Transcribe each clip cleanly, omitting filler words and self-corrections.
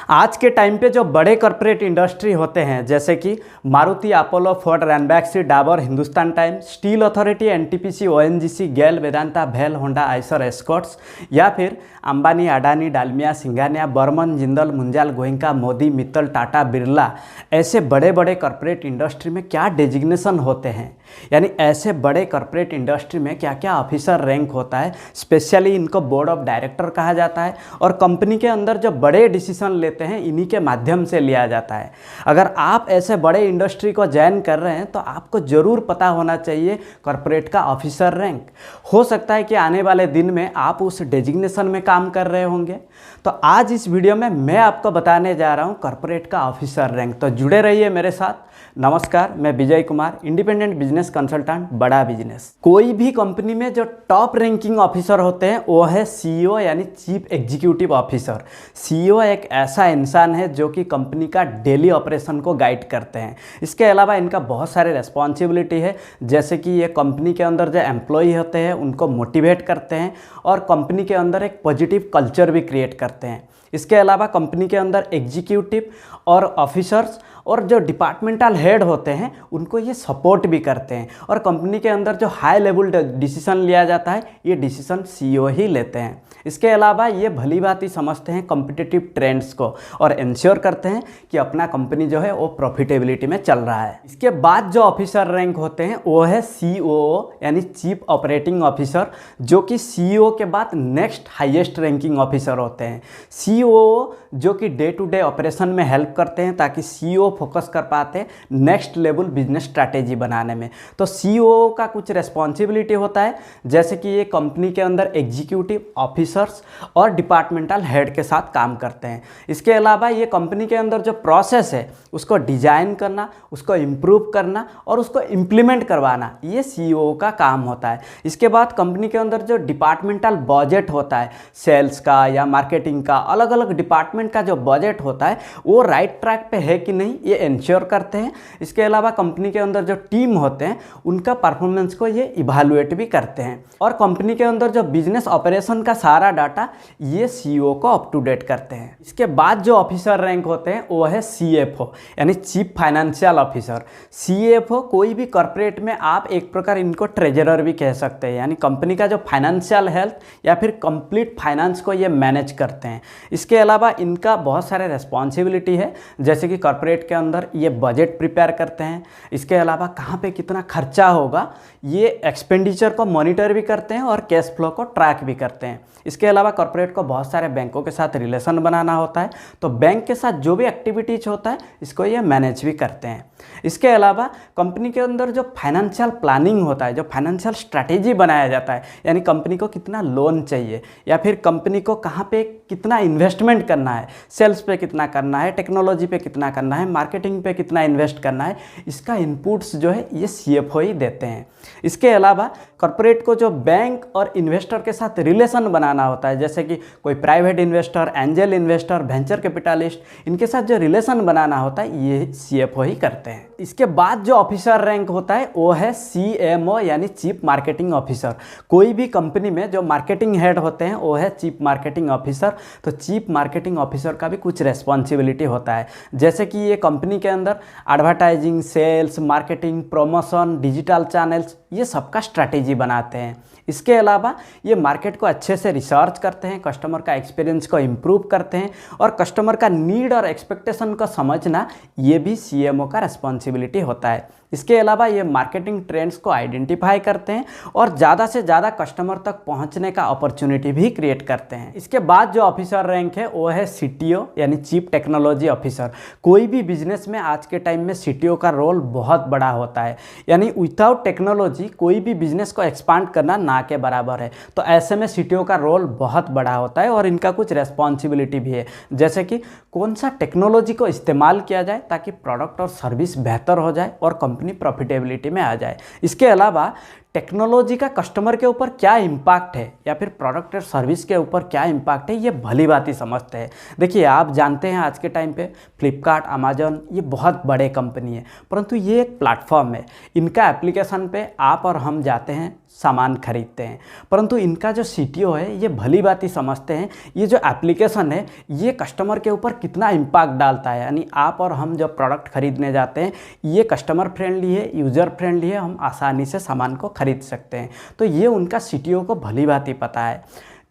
आज के टाइम पे जो बड़े कॉर्पोरेट इंडस्ट्री होते हैं जैसे कि Maruti, Apollo, Ford, Ranbaxy, Dabur, Hindustan Times, Steel Authority, NTPC, ONGC, GAIL, Vedanta, भेल, होंडा, आइसर, एस्कॉर्ट्स या फिर अंबानी, अडानी, डालमिया, सिंघानिया, बर्मन, जिंदल, मुंजाल, गोयनका, मोदी, मित्तल, टाटा, बिरला, ऐसे बड़े बड़े कॉर्पोरेट इंडस्ट्री में क्या डेजिग्नेशन होते हैं, यानी ऐसे बड़े कॉर्पोरेट इंडस्ट्री में क्या क्या ऑफिसर रैंक होता है। स्पेशली इनको बोर्ड ऑफ डायरेक्टर कहा जाता है और कंपनी के अंदर जो बड़े डिसीजन लेते हैं इन्हीं के माध्यम से लिया जाता है। अगर आप ऐसे बड़े इंडस्ट्री को ज्वाइन कर रहे हैं तो आपको ज़रूर पता होना चाहिए कॉर्पोरेट का ऑफिसर रैंक। हो सकता है कि आने वाले दिन में आप उस डेजिग्नेशन में काम कर रहे होंगे। तो आज इस वीडियो में मैं आपको बताने जा रहा हूँ कॉर्पोरेट का ऑफिसर रैंक, तो जुड़े रहिए मेरे साथ। नमस्कार, मैं Vijay Kumar, independent business consultant, बड़ा बिजनेस। कोई भी कंपनी में जो टॉप रैंकिंग ऑफिसर होते हैं वो है सीईओ यानी चीफ एग्जीक्यूटिव ऑफिसर। सीईओ एक ऐसा इंसान है जो कि कंपनी का डेली ऑपरेशन को गाइड करते हैं। इसके अलावा इनका बहुत सारे रिस्पॉन्सिबिलिटी है, जैसे कि ये कंपनी के अंदर जो एम्प्लॉई होते हैं उनको मोटिवेट करते हैं और कंपनी के अंदर एक पॉजिटिव कल्चर भी क्रिएट करते हैं। इसके अलावा कंपनी के अंदर एग्जीक्यूटिव और ऑफिसर्स और जो डिपार्टमेंटल हेड होते हैं उनको ये सपोर्ट भी करते हैं और कंपनी के अंदर जो हाई लेवल डिसीजन लिया जाता है ये डिसीजन सीईओ ही लेते हैं। इसके अलावा ये भली भांति समझते हैं कॉम्पिटिटिव ट्रेंड्स को और इंश्योर करते हैं कि अपना कंपनी जो है वो प्रॉफिटेबिलिटी में चल रहा है। इसके बाद जो ऑफिसर रैंक होते हैं वो है सीओओ यानी चीफ ऑपरेटिंग ऑफिसर, जो कि सीईओ के बाद नेक्स्ट हाईएस्ट रैंकिंग ऑफिसर होते हैं। सीओओ जो कि डे टू डे ऑपरेशन में हेल्प करते हैं ताकि सीईओ फोकस कर पाते हैं नेक्स्ट लेवल बिजनेस स्ट्रैटेजी बनाने में। तो सीईओ का कुछ रिस्पॉन्सिबिलिटी होता है, जैसे कि ये कंपनी के अंदर एग्जीक्यूटिव ऑफिसर्स और डिपार्टमेंटल हेड के साथ काम करते हैं। इसके अलावा ये कंपनी के अंदर जो प्रोसेस है उसको डिजाइन करना, उसको इम्प्रूव करना और उसको इम्प्लीमेंट करवाना, ये सीईओ का काम होता है। इसके बाद कंपनी के अंदर जो डिपार्टमेंटल बजट होता है, सेल्स का या मार्केटिंग का, अलग अलग डिपार्टमेंट का जो बजट होता है वो राइट ट्रैक पे है कि नहीं ये इंश्योर करते हैं। इसके अलावा कंपनी के अंदर जो टीम होते हैं उनका परफॉर्मेंस को ये इवैल्यूएट भी करते हैं और कंपनी के अंदर जो बिजनेस ऑपरेशन का सारा डाटा ये सीईओ को अप टू डेट करते हैं। इसके बाद जो ऑफिसर रैंक होते हैं वो है सीएफओ यानी चीफ फाइनेंशियल ऑफिसर। सीएफओ कोई भी कॉर्पोरेट में आप एक प्रकार इनको ट्रेजरर भी कह सकते हैं, यानी कंपनी का जो फाइनेंशियल हेल्थ या फिर कंप्लीट फाइनेंस को ये मैनेज करते हैं। इसके अलावा इनका बहुत सारे रिस्पॉन्सिबिलिटी है, जैसे कि कॉर्पोरेट के अंदर ये बजट प्रिपेयर करते हैं। इसके अलावा कहाँ पे कितना खर्चा होगा ये एक्सपेंडिचर को मॉनिटर भी करते हैं और कैश फ्लो को ट्रैक भी करते हैं। इसके अलावा कॉर्पोरेट को बहुत सारे बैंकों के साथ रिलेशन बनाना होता है, तो बैंक के साथ जो भी एक्टिविटीज होता है इसको ये मैनेज भी करते हैं। इसके अलावा कंपनी के अंदर जो फाइनेंशियल प्लानिंग होता है, जो फाइनेंशियल स्ट्रैटेजी बनाया जाता है, यानी कंपनी को कितना लोन चाहिए या फिर कंपनी को कहाँ पे कितना इन्वेस्टमेंट करना है, सेल्स पे कितना करना है, टेक्नोलॉजी पे कितना करना है, मार्केटिंग पे कितना इन्वेस्ट करना है, इसका इनपुट्स जो है ये सीएफओ ही देते हैं। इसके अलावा कॉर्पोरेट को जो बैंक और इन्वेस्टर के साथ रिलेशन बनाना होता है, जैसे कि कोई private investor, angel investor, venture capitalist, इनके साथ जो रिलेशन बनाना होता है ये सीएफओ ही करते हैं। इसके बाद जो ऑफिसर रैंक होता है वो है सीएमओ यानी चीफ मार्केटिंग ऑफिसर। कोई भी कंपनी में जो मार्केटिंग हेड होते हैं वो है चीफ मार्केटिंग ऑफिसर। तो चीफ मार्केटिंग ऑफिसर का भी कुछ रेस्पॉन्सिबिलिटी होता है, जैसे कि ये कंपनी के अंदर advertising, sales, marketing, promotion, digital channels, ये सबका स्ट्रैटेजी बनाते हैं। इसके अलावा ये मार्केट को अच्छे से रिसर्च करते हैं, कस्टमर का एक्सपीरियंस को इम्प्रूव करते हैं और कस्टमर का नीड और एक्सपेक्टेशन को समझना ये भी सीएमओ का रिस्पॉन्सिबिलिटी होता है। इसके अलावा ये मार्केटिंग ट्रेंड्स को आइडेंटिफाई करते हैं और ज़्यादा से ज़्यादा कस्टमर तक पहुंचने का अपॉर्चुनिटी भी क्रिएट करते हैं। इसके बाद जो ऑफिसर रैंक है वो है सीटीओ यानी चीफ टेक्नोलॉजी ऑफिसर। कोई भी बिजनेस में आज के टाइम में सीटीओ का रोल बहुत बड़ा होता है, यानी विदाउट टेक्नोलॉजी कोई भी बिजनेस को एक्सपांड करना ना के बराबर है। तो ऐसे में सीटीओ का रोल बहुत बड़ा होता है और इनका कुछ रेस्पॉन्सिबिलिटी भी है, जैसे कि कौन सा टेक्नोलॉजी को इस्तेमाल किया जाए ताकि प्रोडक्ट और सर्विस बेहतर हो जाए और कंपनी प्रॉफिटेबिलिटी में आ जाए। इसके अलावा टेक्नोलॉजी का कस्टमर के ऊपर क्या इम्पैक्ट है या फिर प्रोडक्ट और सर्विस के ऊपर क्या इम्पैक्ट है ये भली भांति समझते हैं। देखिए, आप जानते हैं आज के टाइम पे फ्लिपकार्ट, अमेजन ये बहुत बड़े कंपनी है, परंतु ये एक प्लेटफॉर्म है। इनका एप्लीकेशन पे आप और हम जाते हैं सामान खरीदते हैं। परंतु इनका जो CTO है ये भली बात ही समझते हैं ये जो एप्लीकेशन है ये कस्टमर के ऊपर कितना इम्पैक्ट डालता है, यानी आप और हम जब प्रोडक्ट खरीदने जाते हैं ये कस्टमर फ्रेंडली है, यूज़र फ्रेंडली है, हम आसानी से सामान को खरीद सकते हैं। तो ये उनका CTO को भली बात ही पता है।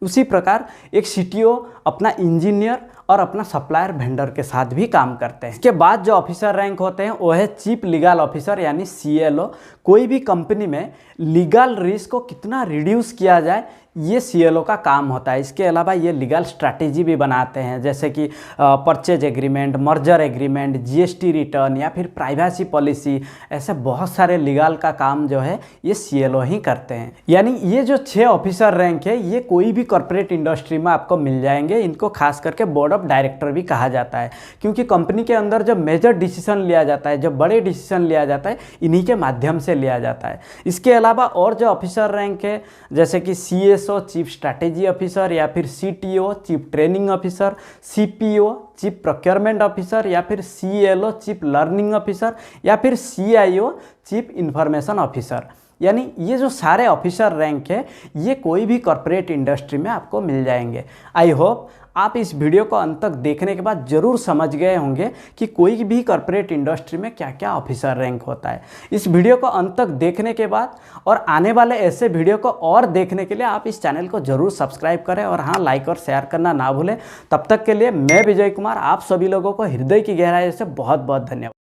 उसी प्रकार एक CTO अपना इंजीनियर और अपना सप्लायर वेंडर के साथ भी काम करते हैं। इसके बाद जो ऑफिसर रैंक होते हैं वो है चीफ लीगल ऑफिसर यानी CLO। कोई भी कंपनी में लीगल रिस्क को कितना रिड्यूस किया जाए ये CLO का काम होता है। इसके अलावा ये लीगल स्ट्रैटेजी भी बनाते हैं, जैसे कि purchase agreement, merger agreement, GST return या फिर प्राइवेसी पॉलिसी, ऐसे बहुत सारे लीगल का काम जो है ये CLO ही करते हैं। यानी ये जो 6 ऑफिसर रैंक है ये कोई भी कॉर्पोरेट इंडस्ट्री में आपको मिल जाएंगे। इनको खास करके बोर्ड ऑफ डायरेक्टर भी कहा जाता है, क्योंकि कंपनी के अंदर जब मेजर डिसीजन लिया जाता है, जब बड़े डिसीजन लिया जाता है, इन्हीं के माध्यम से लिया जाता है। इसके अलावा और जो ऑफिसर रैंक है जैसे कि CSO चीफ स्ट्रैटेजी ऑफिसर या फिर CTO chief training officer, CPO chief procurement officer या फिर CLO चीफ लर्निंग ऑफिसर या फिर CIO चीफ इंफॉर्मेशन ऑफिसर। यानी ये जो सारे ऑफिसर रैंक है ये कोई भी कॉर्पोरेट इंडस्ट्री में आपको मिल जाएंगे। आई होप आप इस वीडियो को अंत तक देखने के बाद ज़रूर समझ गए होंगे कि कोई भी कॉर्पोरेट इंडस्ट्री में क्या क्या ऑफिसर रैंक होता है। इस वीडियो को अंत तक देखने के बाद और आने वाले ऐसे वीडियो को और देखने के लिए आप इस चैनल को ज़रूर सब्सक्राइब करें और हाँ, लाइक और शेयर करना ना भूलें। तब तक के लिए मैं विजय कुमार आप सभी लोगों को हृदय की गहराई से बहुत बहुत धन्यवाद।